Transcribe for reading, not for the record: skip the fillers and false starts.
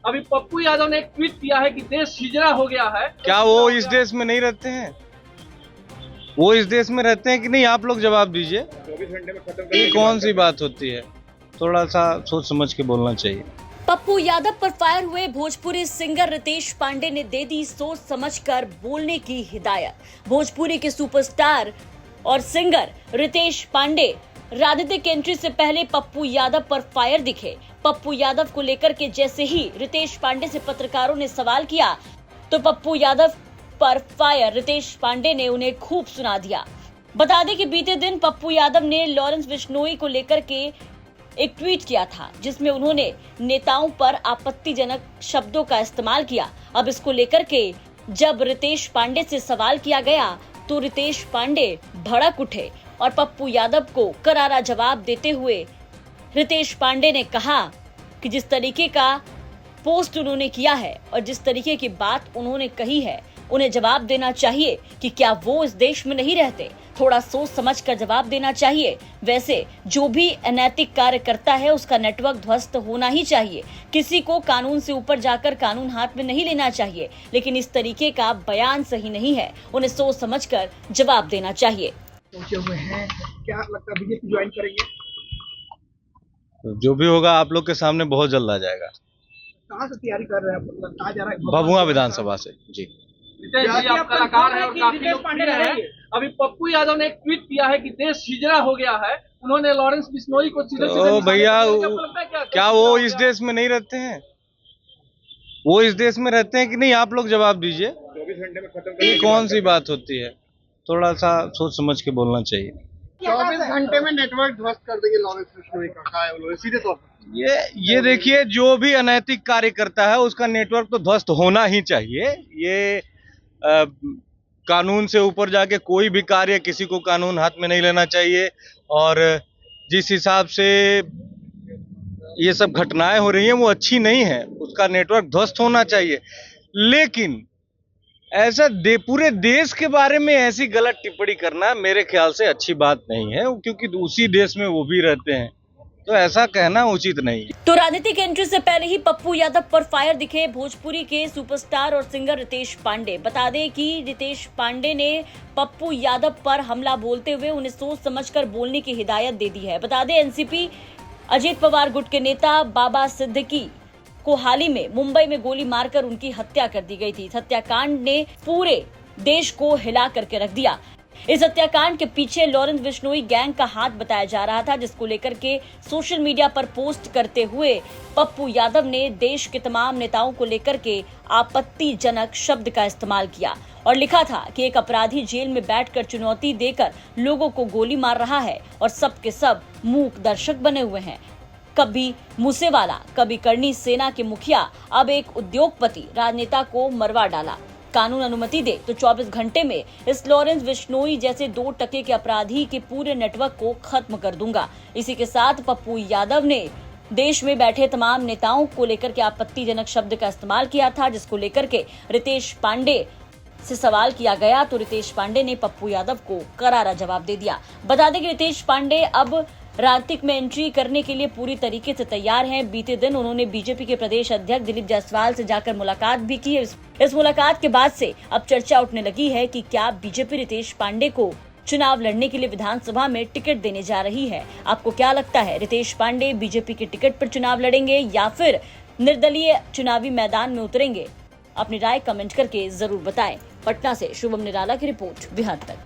अभी पप्पू यादव ने एक ट्वीट किया है कि देश हिजड़ा हो गया है। क्या वो इस देश में नहीं रहते हैं? वो इस देश में रहते हैं कि नहीं? आप लोग जवाब दीजिए। 24 घंटे में खत्म ये कौन सी बात होती है? थोड़ा सा सोच समझ के बोलना चाहिए। पप्पू यादव पर फायर हुए भोजपुरी सिंगर रितेश पांडे ने दे दी सोच समझकर बोलने की हिदायत। भोजपुरी के सुपरस्टार और सिंगर रितेश पांडे राजनीतिक एंट्री से पहले पप्पू यादव पर फायर दिखे। पप्पू यादव को लेकर के जैसे ही रितेश पांडे से पत्रकारों ने सवाल किया तो पप्पू यादव पर फायर रितेश पांडे ने उन्हें खूब सुना दिया। बता दें कि बीते दिन पप्पू यादव ने लॉरेंस बिश्नोई को लेकर के एक ट्वीट किया था जिसमें उन्होंने नेताओं पर आपत्तिजनक शब्दों का इस्तेमाल किया। अब इसको लेकर के जब रितेश पांडे से सवाल किया गया तो रितेश पांडे भड़क उठे और पप्पू यादव को करारा जवाब देते हुए रितेश पांडे ने कहा कि जिस तरीके का पोस्ट उन्होंने किया है और जिस तरीके की बात उन्होंने कही है उन्हें जवाब देना चाहिए कि क्या वो इस देश में नहीं रहते। थोड़ा सोच समझ कर जवाब देना चाहिए। वैसे जो भी अनैतिक कार्य करता है उसका नेटवर्क ध्वस्त होना ही चाहिए। किसी को कानून से ऊपर जाकर कानून हाथ में नहीं लेना चाहिए, लेकिन इस तरीके का बयान सही नहीं है। उन्हें सोच समझ कर जवाब देना चाहिए। पहुंचे हुए हैं, क्या लगता है बीजेपी ज्वाइन करेंगे? जो भी होगा आप लोग के सामने बहुत जल्द आ जाएगा। कहाँ से तैयारी कर रहे हैं? कहा जा रहा है भभुआ विधानसभा से। जी रितेश जी, आप कलाकार हैं और काफी लोकप्रिय हैं। अभी पप्पू यादव ने एक ट्वीट किया है कि देश हिजड़ा हो गया है। उन्होंने लॉरेंस बिश्नोई को सीधे तो भैया क्या वो इस देश में नहीं रहते हैं? वो इस देश में रहते हैं कि नहीं? आप लोग जवाब दीजिए। 24 घंटे में खत्म ये कौन सी बात होती है? थोड़ा सा सोच समझ के बोलना चाहिए। 24 घंटे में नेटवर्क ध्वस्त कर देंगे लॉरेंस बिश्नोई का, कहा है उन्होंने सीधे तौर पर। ये देखिए, जो भी अनैतिक कार्य करता है उसका नेटवर्क तो ध्वस्त होना ही चाहिए। ये कानून से ऊपर जाके कोई भी कार्य, किसी को कानून हाथ में नहीं लेना चाहिए। और जिस हिसाब से ये सब घटनाएं हो रही हैं वो अच्छी नहीं है, उसका नेटवर्क ध्वस्त होना चाहिए। लेकिन ऐसा पूरे देश के बारे में ऐसी गलत टिप्पणी करना मेरे ख्याल से अच्छी बात नहीं है, क्योंकि उसी देश में वो भी रहते हैं, तो ऐसा कहना उचित नहीं है। तो राजनीतिक एंट्री से पहले ही पप्पू यादव पर फायर दिखे भोजपुरी के सुपरस्टार और सिंगर रितेश पांडे। बता दें कि रितेश पांडे ने पप्पू यादव पर हमला बोलते हुए उन्हें सोच समझकर बोलने की हिदायत दे दी है। बता दें एनसीपी अजित पवार गुट के नेता बाबा सिद्दीकी को हाल ही में मुंबई में गोली मारकर उनकी हत्या कर दी गई थी। इस हत्याकांड ने पूरे देश को हिला करके रख दिया। इस हत्याकांड के पीछे लॉरेंस बिश्नोई गैंग का हाथ बताया जा रहा था, जिसको लेकर के सोशल मीडिया पर पोस्ट करते हुए पप्पू यादव ने देश के तमाम नेताओं को लेकर के आपत्तिजनक शब्द का इस्तेमाल किया और लिखा था कि एक अपराधी जेल में बैठकर चुनौती देकर लोगों को गोली मार रहा है और सब के सब मूक दर्शक बने हुए हैं। कभी मूसेवाला, कभी करनी सेना के मुखिया, अब एक उद्योगपति राजनेता को मरवा डाला। कानून अनुमति दे तो 24 घंटे में इस लॉरेंस बिश्नोई जैसे 2 टके के अपराधी के पूरे नेटवर्क को खत्म कर दूंगा। इसी के साथ पप्पू यादव ने देश में बैठे तमाम नेताओं को लेकर के आपत्तिजनक शब्द का इस्तेमाल किया था, जिसको लेकर के रितेश पांडे से सवाल किया गया तो रितेश पांडे ने पप्पू यादव को करारा जवाब दे दिया। बता दें कि रितेश पांडे अब राजनीतिक में एंट्री करने के लिए पूरी तरीके से तैयार हैं। बीते दिन उन्होंने बीजेपी के प्रदेश अध्यक्ष दिलीप जायसवाल से जाकर मुलाकात भी की। इस मुलाकात के बाद से अब चर्चा उठने लगी है कि क्या बीजेपी रितेश पांडे को चुनाव लड़ने के लिए विधानसभा में टिकट देने जा रही है। आपको क्या लगता है, रितेश पांडे बीजेपी के टिकट पर चुनाव लड़ेंगे या फिर निर्दलीय चुनावी मैदान में उतरेंगे? अपनी राय कमेंट करके जरूर बताएं। पटना से शुभम निराला की रिपोर्ट, बिहार तक।